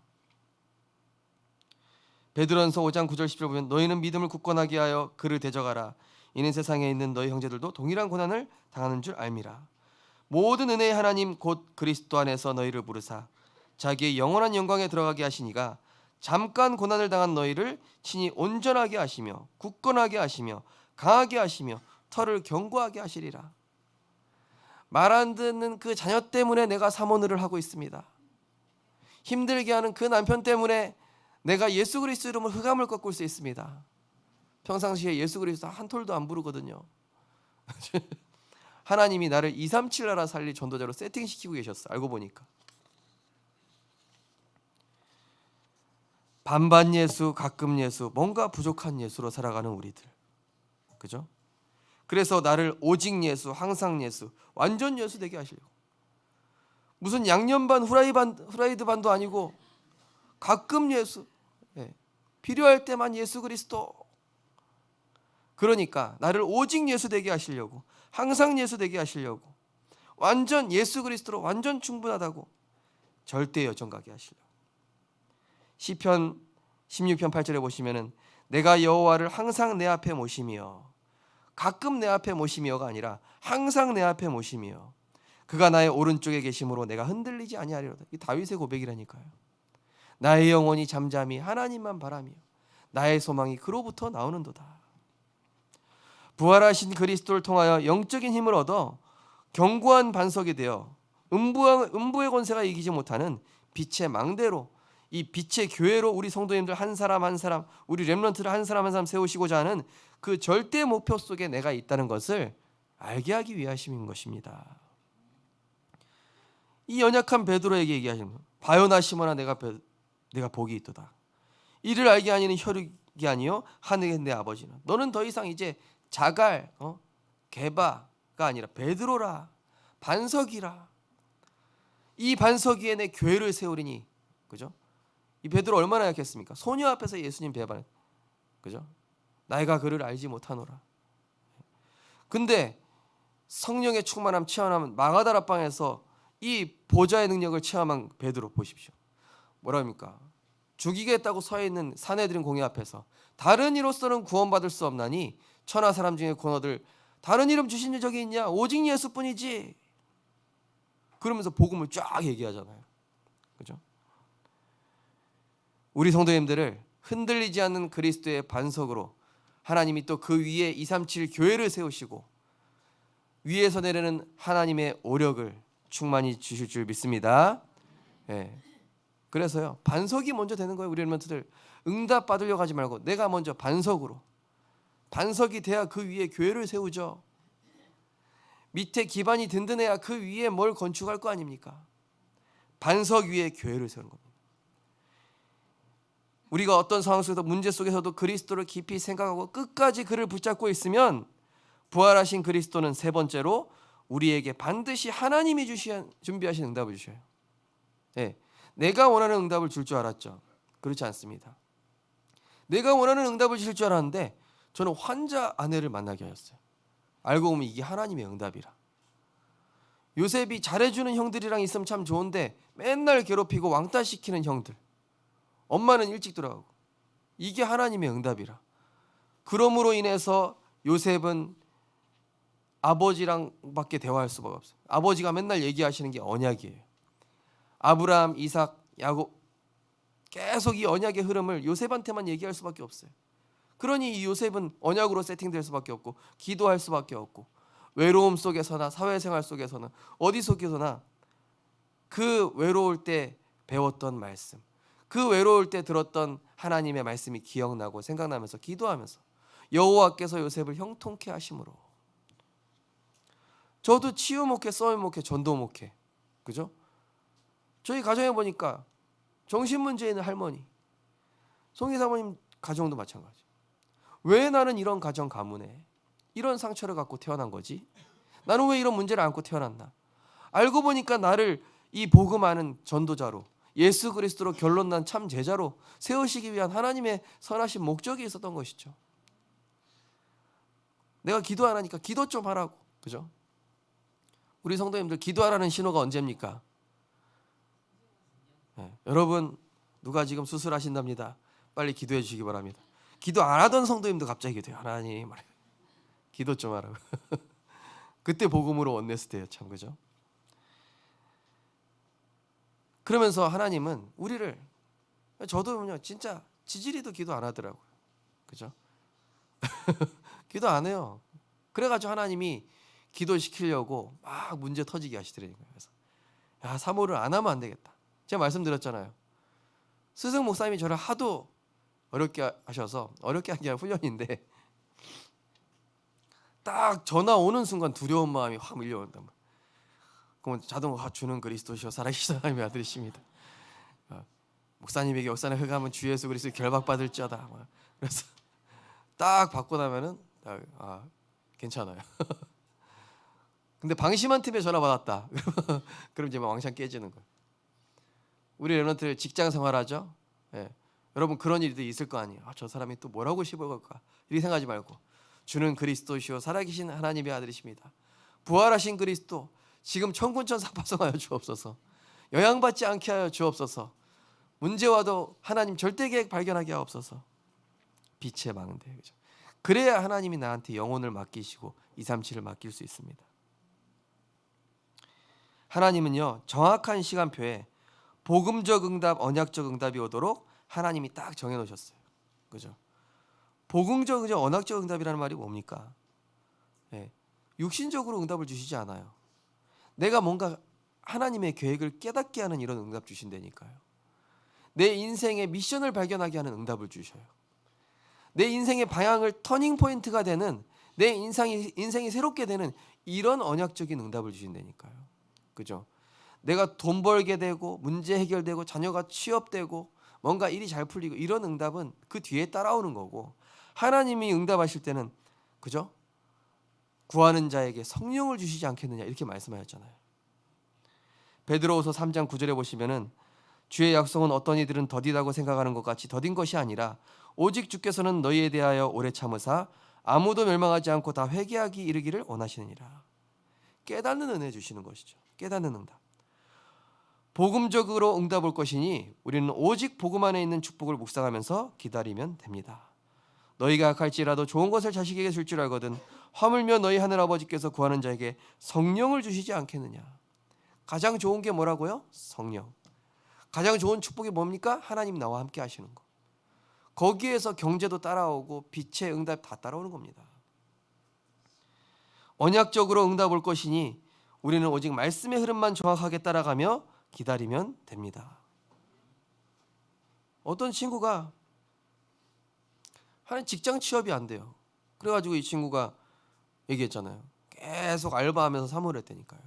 베드로전서 5장 9절 10절 보면, 너희는 믿음을 굳건하게 하여 그를 대적하라. 이는 세상에 있는 너희 형제들도 동일한 고난을 당하는 줄 알미라. 모든 은혜의 하나님 곧 그리스도 안에서 너희를 부르사 자기의 영원한 영광에 들어가게 하시니가 잠깐 고난을 당한 너희를 친히 온전하게 하시며 굳건하게 하시며 강하게 하시며 털을 견고하게 하시리라. 말 안 듣는 그 자녀 때문에 내가 사모늘을 하고 있습니다. 힘들게 하는 그 남편 때문에 내가 예수 그리스도 이름으로 흑암을 꺾을 수 있습니다. 평상시에 예수 그리스도 한 톨도 안 부르거든요. 하나님이 나를 237 나라 살릴 전도자로 세팅시키고 계셨어. 알고 보니까. 반반 예수, 가끔 예수, 뭔가 부족한 예수로 살아가는 우리들. 그죠? 그래서 나를 오직 예수, 항상 예수, 완전 예수 되게 하시려고. 무슨 양념 반, 후라이드 반도 아니고 가끔 예수, 필요할 때만 예수 그리스도. 그러니까 나를 오직 예수 되게 하시려고, 항상 예수 되게 하시려고, 완전 예수 그리스도로 완전 충분하다고 절대 여정 가게 하시려고. 시편 16편 8절에 보시면은, 내가 여호와를 항상 내 앞에 모시며, 가끔 내 앞에 모시며가 아니라 항상 내 앞에 모시며 그가 나의 오른쪽에 계심으로 내가 흔들리지 아니하리로다. 이 다윗의 고백이라니까요. 나의 영혼이 잠잠히 하나님만 바라며 나의 소망이 그로부터 나오는도다. 부활하신 그리스도를 통하여 영적인 힘을 얻어 견고한 반석이 되어 음부의 권세가 이기지 못하는 빛의 망대로, 이 빛의 교회로 우리 성도님들 한 사람 한 사람, 우리 렘넌트를 한 사람 한 사람 세우시고자 하는 그 절대 목표 속에 내가 있다는 것을 알게 하기 위하심인 것입니다. 이 연약한 베드로에게 얘기하시는 거예요. 바요나 시몬아, 내가 복이 있도다. 이를 알게 하니는 혈육이 아니요 하늘의 내 아버지는. 너는 더 이상 이제 자갈, 게바가 아니라 베드로라, 반석이라. 이 반석 위에 내 교회를 세우리니. 그죠? 이 베드로 얼마나 약했습니까? 소녀 앞에서 예수님 배반했. 그죠? 나이가 그를 알지 못하노라. 근데 성령의 충만함 체험하면 마가다라 방에서 이 보좌의 능력을 체험한 베드로 보십시오. 뭐라 합니까? 죽이겠다고 서 있는 사내들인 공회 앞에서 다른 이로서는 구원받을 수 없나니 천하 사람 중에 곧 얻을 다른 이름 주신 적이 있냐? 오직 예수뿐이지. 그러면서 복음을 쫙 얘기하잖아요. 그죠? 우리 성도님들을 흔들리지 않는 그리스도의 반석으로 하나님이 또 그 위에 237 교회를 세우시고 위에서 내리는 하나님의 오력을 충만히 주실 줄 믿습니다. 예. 그래서요, 반석이 먼저 되는 거예요. 우리 렘넌트들 응답 받으려고 하지 말고 내가 먼저 반석으로, 반석이 돼야 그 위에 교회를 세우죠. 밑에 기반이 든든해야 그 위에 뭘 건축할 거 아닙니까? 반석 위에 교회를 세우는 겁니다. 우리가 어떤 상황 속에서 문제 속에서도 그리스도를 깊이 생각하고 끝까지 그를 붙잡고 있으면 부활하신 그리스도는 세 번째로 우리에게 반드시 하나님이 준비하신 응답을 주셔요. 네, 내가 원하는 응답을 줄 줄 알았죠. 그렇지 않습니다. 내가 원하는 응답을 주실 줄 알았는데 저는 환자 아내를 만나게 하였어요. 알고 보면 이게 하나님의 응답이라. 요셉이 잘해주는 형들이랑 있으면 참 좋은데 맨날 괴롭히고 왕따시키는 형들, 엄마는 일찍 들어가고, 이게 하나님의 응답이라. 그러므로 인해서 요셉은 아버지랑 밖에 대화할 수밖에 없어요. 아버지가 맨날 얘기하시는 게 언약이에요. 아브라함, 이삭, 야곱, 계속 이 언약의 흐름을 요셉한테만 얘기할 수밖에 없어요. 그러니 이 요셉은 언약으로 세팅될 수밖에 없고 기도할 수밖에 없고, 외로움 속에서나 사회생활 속에서는 어디 속에서나 그 외로울 때 배웠던 말씀, 그 외로울 때 들었던 하나님의 말씀이 기억나고 생각나면서 기도하면서 여호와께서 요셉을 형통케 하심으로. 저도 치유 목회, 썰 목회, 전도 목회, 그죠? 저희 가정에 보니까 정신 문제 있는 할머니, 송희 사모님 가정도 마찬가지. 왜 나는 이런 가정 가문에 이런 상처를 갖고 태어난 거지? 나는 왜 이런 문제를 안고 태어났나? 알고 보니까 나를 이 복음하는 전도자로, 예수 그리스도로 결론난 참 제자로 세우시기 위한 하나님의 선하신 목적이 있었던 것이죠. 내가 기도 안 하니까 기도 좀 하라고, 그죠? 우리 성도님들 기도하라는 신호가 언제입니까? 네, 여러분 누가 지금 수술하신답니다. 빨리 기도해 주시기 바랍니다. 기도 안 하던 성도님도 갑자기 기도해요. 하나님 기도 좀 하라고. 그때 복음으로 원내스 돼요, 참, 그죠? 그러면서 하나님은 우리를, 저도요 진짜 지지리도 기도 안 하더라고요, 그죠? 기도 안 해요. 그래가지고 하나님이 기도시키려고 막 문제 터지게 하시더라고요. 그래서 야, 사모를 안 하면 안 되겠다. 제가 말씀드렸잖아요. 스승 목사님이 저를 하도 어렵게 하셔서, 어렵게 한 게 아니라 훈련인데, 딱 전화 오는 순간 두려운 마음이 확 밀려온단 말이에요. 그러면 자동으로 주는 그리스도시요 살아계신 하나님의 아들이십니다. 목사님에게 역사는 흑암은 주 예수 그리스도 결박받을지어다. 그래서 딱 받고 나면은 괜찮아요. 근데 방심한 틈에 전화 받았다. 그럼 이제 왕창 깨지는 거예요. 우리 렘넌트들 직장 생활하죠. 예. 여러분 그런 일도 있을 거 아니에요. 저 사람이 또 뭐라고 씹어갈까? 이렇게 생각하지 말고 주는 그리스도시요 살아계신 하나님의 아들이십니다. 부활하신 그리스도, 지금 천군천사 파송하여 주옵소서. 영향받지 않게 하여 주옵소서. 문제 와도 하나님 절대 계획 발견하게 하옵소서. 빛의 망대, 그죠? 그래야 하나님이 나한테 영혼을 맡기시고 237을 맡길 수 있습니다. 하나님은요 정확한 시간표에 복음적 응답, 언약적 응답이 오도록 하나님이 딱 정해놓으셨어요, 그죠? 복음적, 언약적 응답이라는 말이 뭡니까? 네, 육신적으로 응답을 주시지 않아요. 내가 뭔가 하나님의 계획을 깨닫게 하는 이런 응답 주신다니까요. 내 인생의 미션을 발견하게 하는 응답을 주셔요. 내 인생의 방향을 터닝 포인트가 되는, 내 인생이 새롭게 되는 이런 언약적인 응답을 주신다니까요, 그죠? 내가 돈 벌게 되고 문제 해결되고 자녀가 취업되고 뭔가 일이 잘 풀리고 이런 응답은 그 뒤에 따라오는 거고, 하나님이 응답하실 때는, 그죠? 구하는 자에게 성령을 주시지 않겠느냐 이렇게 말씀하셨잖아요. 베드로후서 3장 9절에 보시면은 주의 약속은 어떤 이들은 더디다고 생각하는 것 같이 더딘 것이 아니라 오직 주께서는 너희에 대하여 오래 참으사 아무도 멸망하지 않고 다 회개하기 이르기를 원하시느니라. 깨닫는 은혜 주시는 것이죠. 깨닫는 응답. 복음적으로 응답 올 것이니 우리는 오직 복음 안에 있는 축복을 묵상하면서 기다리면 됩니다. 너희가 악할지라도 좋은 것을 자식에게 줄 줄 알거든 하물며 너희 하늘 아버지께서 구하는 자에게 성령을 주시지 않겠느냐. 가장 좋은 게 뭐라고요? 성령. 가장 좋은 축복이 뭡니까? 하나님 나와 함께 하시는 거. 거기에서 경제도 따라오고 빛의 응답 다 따라오는 겁니다. 언약적으로 응답 올 것이니 우리는 오직 말씀의 흐름만 정확하게 따라가며 기다리면 됩니다. 어떤 친구가 하는 직장 취업이 안 돼요. 그래가지고 이 친구가 얘기했잖아요. 계속 알바하면서 사모를 했다니까요.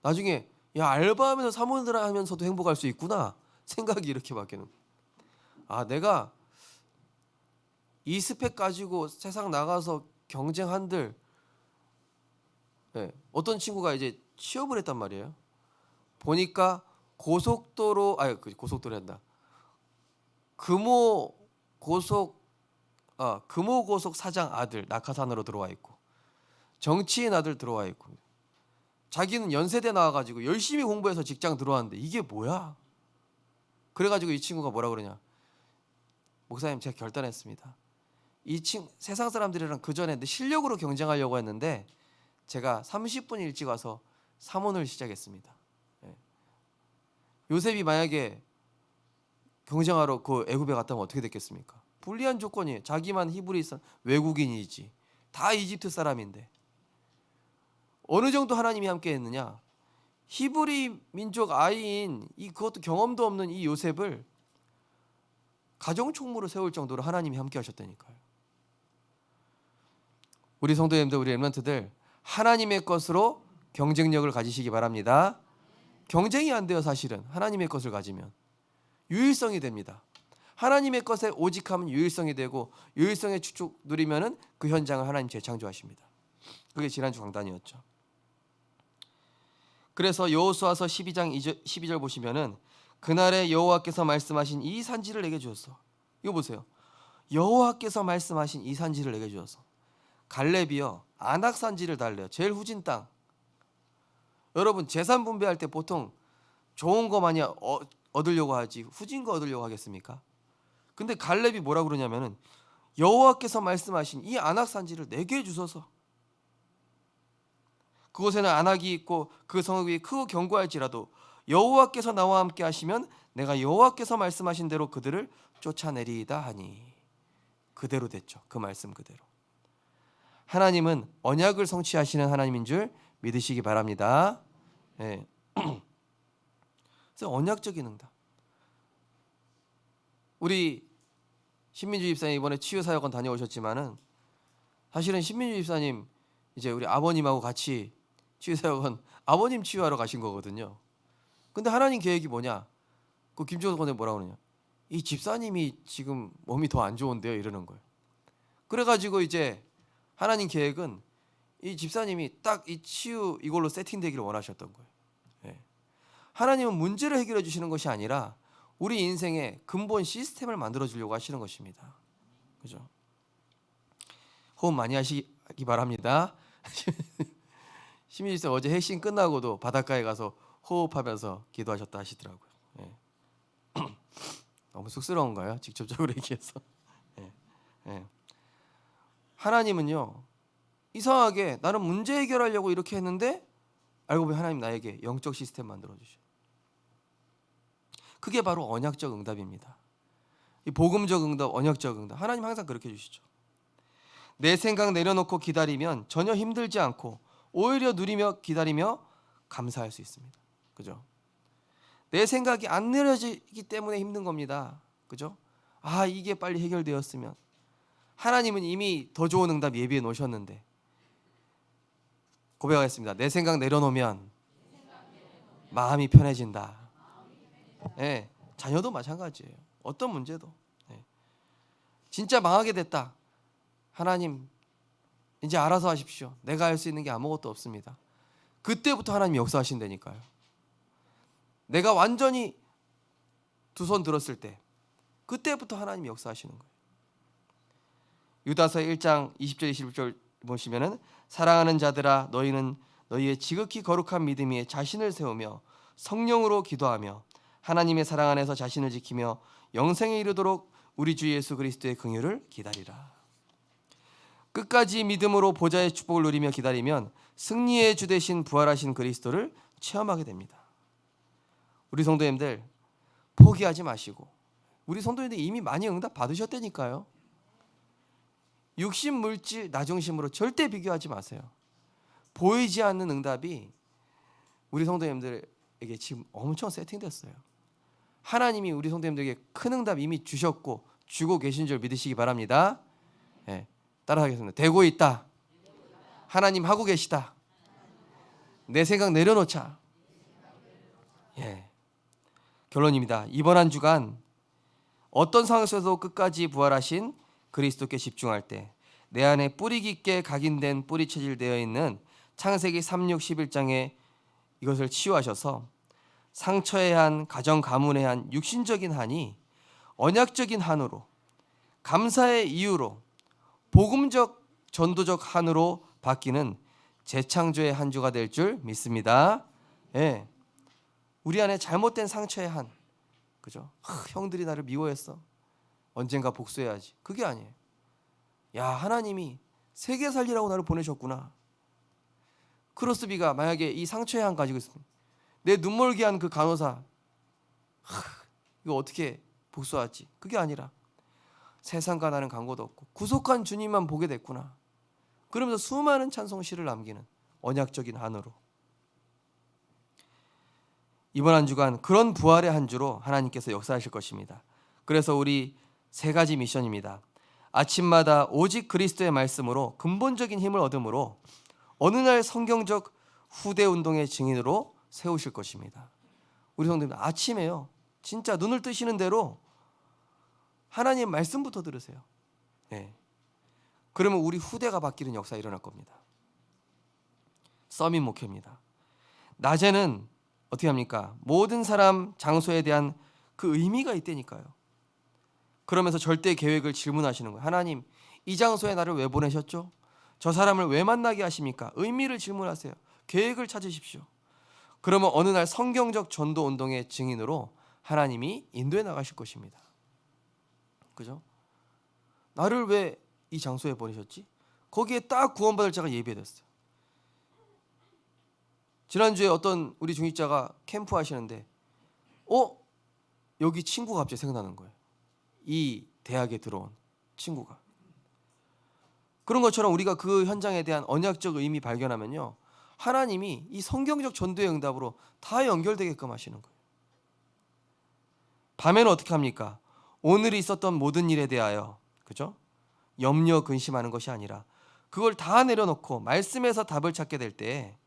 나중에 야, 알바하면서 사모를 하면서도 행복할 수 있구나 생각이 이렇게 바뀌는. 아, 내가 이 스펙 가지고 세상 나가서 경쟁한들. 네, 어떤 친구가 이제 취업을 했단 말이에요. 보니까 고속도로 한다. 금호고속 사장 아들 낙하산으로 들어와 있고, 정치인 아들 들어와 있고, 자기는 연세대 나와가지고 열심히 공부해서 직장 들어왔는데 이게 뭐야? 그래가지고 이 친구가 뭐라 그러냐? 목사님, 제가 결단했습니다. 세상 사람들이랑 그 전에 실력으로 경쟁하려고 했는데 제가 30분 일찍 와서 사모를 시작했습니다. 요셉이 만약에 경쟁하러 그 애굽에 갔다면 어떻게 됐겠습니까? 불리한 조건이에요. 자기만 히브리 외국인이지. 다 이집트 사람인데. 어느 정도 하나님이 함께 했느냐? 히브리 민족 아이인 그것도 경험도 없는 이 요셉을 가정 총무로 세울 정도로 하나님이 함께 하셨다니까요. 우리 성도님들, 우리 렘넌트들 하나님의 것으로 경쟁력을 가지시기 바랍니다. 경쟁이 안 돼요. 사실은 하나님의 것을 가지면 유일성이 됩니다. 하나님의 것에 오직하면 유일성이 되고, 유일성의 축복 누리면은 그 현장을 하나님 재창조하십니다. 그게 지난주 강단이었죠. 그래서 여호수아서 12장 12절 보시면은 그날에 여호와께서 말씀하신 이 산지를 내게 주었어. 이거 보세요. 여호와께서 말씀하신 이 산지를 내게 주었어. 갈렙이요, 아낙 산지를 달래요. 제일 후진 땅. 여러분, 재산 분배할 때 보통 좋은 거 많이 얻으려고 하지 후진 거 얻으려고 하겠습니까? 근데 갈렙이 뭐라 그러냐면은 여호와께서 말씀하신 이 아낙 산지를 내게 주소서. 그곳에는 안악이 있고 그 성읍이 크고 견고할지라도 여호와께서 나와 함께 하시면 내가 여호와께서 말씀하신 대로 그들을 쫓아내리이다 하니, 그대로 됐죠. 그 말씀 그대로. 하나님은 언약을 성취하시는 하나님인 줄 믿으시기 바랍니다. 네. 그래서 언약적인 응답. 우리 신민주 집사님 이번에 치유사역원 다녀오셨지만은 사실은 신민주 집사님 이제 우리 아버님하고 같이 치유사역원 아버님 치유하러 가신 거거든요. 근데 하나님 계획이 뭐냐? 그 김종석 권에 뭐라 그러냐? 이 집사님이 지금 몸이 더 안 좋은데요, 이러는 거예요. 그래가지고 이제 하나님 계획은 이 집사님이 딱 이 치유 이걸로 세팅되기를 원하셨던 거예요. 네. 하나님은 문제를 해결해 주시는 것이 아니라 우리 인생의 근본 시스템을 만들어 주려고 하시는 것입니다. 그죠? 호흡 많이 하시기 바랍니다. 시민지사 어제 핵심 끝나고도 바닷가에 가서 호흡하면서 기도하셨다 하시더라고요. 네. 너무 쑥스러운가요? 직접적으로 얘기해서. 네. 네. 하나님은요, 이상하게 나는 문제 해결하려고 이렇게 했는데 알고 보면 하나님 나에게 영적 시스템 만들어 주셔. 그게 바로 언약적 응답입니다. 이 복음적 응답, 언약적 응답. 하나님 항상 그렇게 해주시죠. 내 생각 내려놓고 기다리면 전혀 힘들지 않고 오히려 누리며 기다리며 감사할 수 있습니다. 그죠? 내 생각이 안 내려지기 때문에 힘든 겁니다. 그죠? 아, 이게 빨리 해결되었으면. 하나님은 이미 더 좋은 응답 예비해 놓으셨는데. 고백하겠습니다. 내 생각 내려놓으면 마음이 편해진다. 네, 자녀도 마찬가지예요. 어떤 문제도. 네. 진짜 망하게 됐다. 하나님 이제 알아서 하십시오. 내가 할 수 있는 게 아무것도 없습니다. 그때부터 하나님이 역사하신다니까요. 내가 완전히 두 손 들었을 때 그때부터 하나님이 역사하시는 거예요. 유다서 1장 20절 21절 보시면은 사랑하는 자들아 너희는 너희의 지극히 거룩한 믿음 위에 자신을 세우며 성령으로 기도하며 하나님의 사랑 안에서 자신을 지키며 영생에 이르도록 우리 주 예수 그리스도의 긍휼을 기다리라. 끝까지 믿음으로 보좌의 축복을 누리며 기다리면 승리의 주 되신 부활하신 그리스도를 체험하게 됩니다. 우리 성도님들 포기하지 마시고 우리 성도님들 이미 많이 응답 받으셨다니까요. 육신, 물질, 나 중심으로 절대 비교하지 마세요. 보이지 않는 응답이 우리 성도님들에게 지금 엄청 세팅됐어요. 하나님이 우리 성도님들에게 큰 응답 이미 주셨고 주고 계신 줄 믿으시기 바랍니다. 예, 따라하겠습니다. 되고 있다. 하나님 하고 계시다. 내 생각 내려놓자. 예. 결론입니다. 이번 한 주간 어떤 상황에서도 끝까지 부활하신 그리스도께 집중할 때 내 안에 뿌리 깊게 각인된 뿌리 체질되어 있는 창세기 3, 6, 11장에 이것을 치유하셔서 상처의 한, 가정 가문의 한, 육신적인 한이 언약적인 한으로, 감사의 이유로, 복음적 전도적 한으로 바뀌는 재창조의 한 주가 될 줄 믿습니다. 예. 우리 안에 잘못된 상처의 한, 그죠? 형들이 나를 미워했어. 언젠가 복수해야지. 그게 아니에요. 야, 하나님이 세계 살리라고 나를 보내셨구나. 크로스비가 만약에 이 상처의 한 가지고 있으면 내 눈멀게 한 그 간호사, 이거 어떻게 복수하지? 그게 아니라 세상과 나는 간고도 없고 구속한 주님만 보게 됐구나. 그러면서 수많은 찬송시를 남기는 언약적인 한으로 이번 한 주간 그런 부활의 한 주로 하나님께서 역사하실 것입니다. 그래서 우리 세 가지 미션입니다. 아침마다 오직 그리스도의 말씀으로 근본적인 힘을 얻음으로 어느 날 성경적 후대 운동의 증인으로 세우실 것입니다. 우리 성도님 아침에요. 진짜 눈을 뜨시는 대로 하나님의 말씀부터 들으세요. 네. 그러면 우리 후대가 바뀌는 역사가 일어날 겁니다. 서밋 목회입니다. 낮에는 어떻게 합니까? 모든 사람, 장소에 대한 그 의미가 있다니까요. 그러면서 절대 계획을 질문하시는 거예요. 하나님, 이 장소에 나를 왜 보내셨죠? 저 사람을 왜 만나게 하십니까? 의미를 질문하세요. 계획을 찾으십시오. 그러면 어느 날 성경적 전도 운동의 증인으로 하나님이 인도해 나가실 것입니다. 그죠? 나를 왜 이 장소에 보내셨지? 거기에 딱 구원받을 자가 예배됐어요. 지난주에 어떤 우리 중직자가 캠프 하시는데 여기 친구가 갑자기 생각나는 거예요. 이 대학에 들어온 친구가. 그런 것처럼 우리가 그 현장에 대한 언약적 의미 발견하면요, 하나님이 이 성경적 전도의 응답으로 다 연결되게끔 하시는 거예요. 밤에는 어떻게 합니까? 오늘 있었던 모든 일에 대하여, 그죠? 염려 근심하는 것이 아니라 그걸 다 내려놓고 말씀에서 답을 찾게 될 때,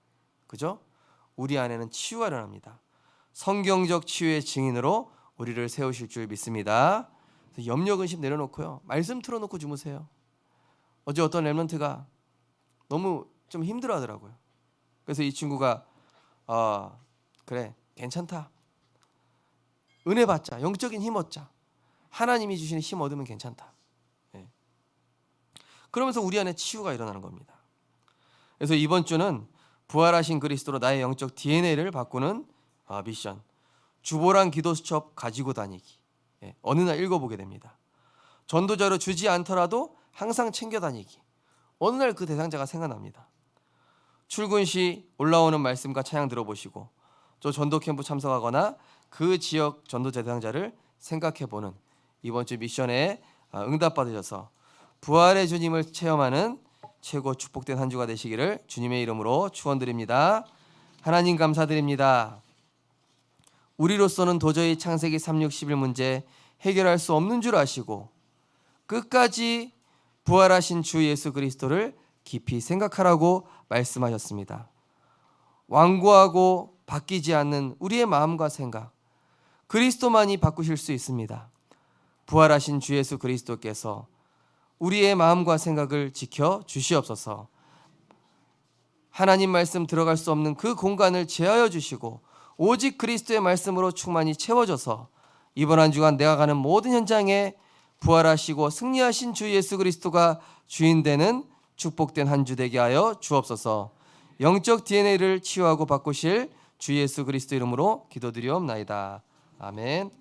그죠? 우리 안에는 치유가 일어납니다. 성경적 치유의 증인으로 우리를 세우실 줄 믿습니다. 그래서 염려 근심 내려놓고요, 말씀 틀어놓고 주무세요. 어제 어떤 랩런트가 너무 좀 힘들어하더라고요. 그래서 이 친구가 그래 괜찮다. 은혜 받자. 영적인 힘 얻자. 하나님이 주시는 힘 얻으면 괜찮다. 네. 그러면서 우리 안에 치유가 일어나는 겁니다. 그래서 이번 주는 부활하신 그리스도로 나의 영적 DNA를 바꾸는 미션. 주보랑 기도 수첩 가지고 다니기. 예, 어느 날 읽어보게 됩니다. 전도자로 주지 않더라도 항상 챙겨 다니기. 어느 날 그 대상자가 생각납니다. 출근 시 올라오는 말씀과 찬양 들어보시고 또 전도 캠프 참석하거나 그 지역 전도자 대상자를 생각해보는 이번 주 미션에 응답받으셔서 부활의 주님을 체험하는 최고 축복된 한 주가 되시기를 주님의 이름으로 축원드립니다. 하나님 감사드립니다. 우리로서는 도저히 창세기 3, 6, 11 문제 해결할 수 없는 줄 아시고 끝까지 부활하신 주 예수 그리스도를 깊이 생각하라고 말씀하셨습니다. 완고하고 바뀌지 않는 우리의 마음과 생각, 그리스도만이 바꾸실 수 있습니다. 부활하신 주 예수 그리스도께서 우리의 마음과 생각을 지켜 주시옵소서. 하나님 말씀 들어갈 수 없는 그 공간을 제하여 주시고 오직 그리스도의 말씀으로 충만히 채워져서 이번 한 주간 내가 가는 모든 현장에 부활하시고 승리하신 주 예수 그리스도가 주인 되는 축복된 한 주 되게 하여 주옵소서. 영적 DNA를 치유하고 바꾸실 주 예수 그리스도 이름으로 기도드리옵나이다. 아멘.